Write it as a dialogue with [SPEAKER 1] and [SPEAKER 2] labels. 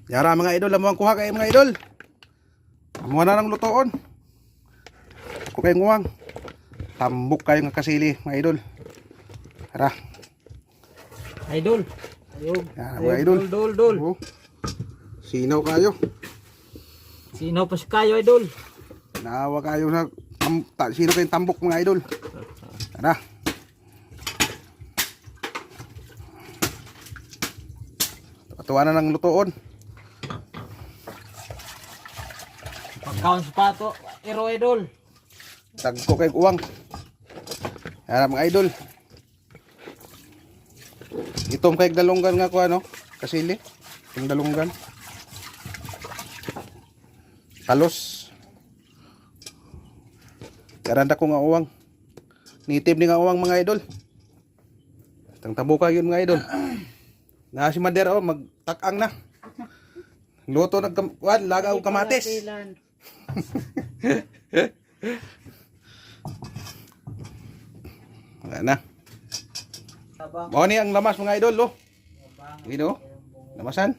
[SPEAKER 1] Yara mga idol, lamuang kuha kayo mga idol. Amuha na ng lutoon. Kung kayo nguwang, tambok kayo nga kasili mga idol. Tara.
[SPEAKER 2] Idol. Ayun.
[SPEAKER 1] Yan mga idol.
[SPEAKER 2] Dol.
[SPEAKER 1] Oh. Sinaw kayo.
[SPEAKER 2] Sino pa si kayo, idol?
[SPEAKER 1] Nawa kayo na sino kayong tambok mga idol. Tara. Patuwa na ng lutoon.
[SPEAKER 2] Pagkaon sapato, iro idol.
[SPEAKER 1] Tagko kay uwang. Yan mga idol. Itom kay dalunggan nga ko ano, kasili. Yung dalunggan. Halos. Karanda ko nga uwang. Nitib ni nga uwang mga idol. Tang tabuka yun mga idol. Na si Mader oh magtakang na. Luto nagkamwan lagaw kamatis. Wala na. O ni ang lamas mga idol oh. Ino. Lamasan.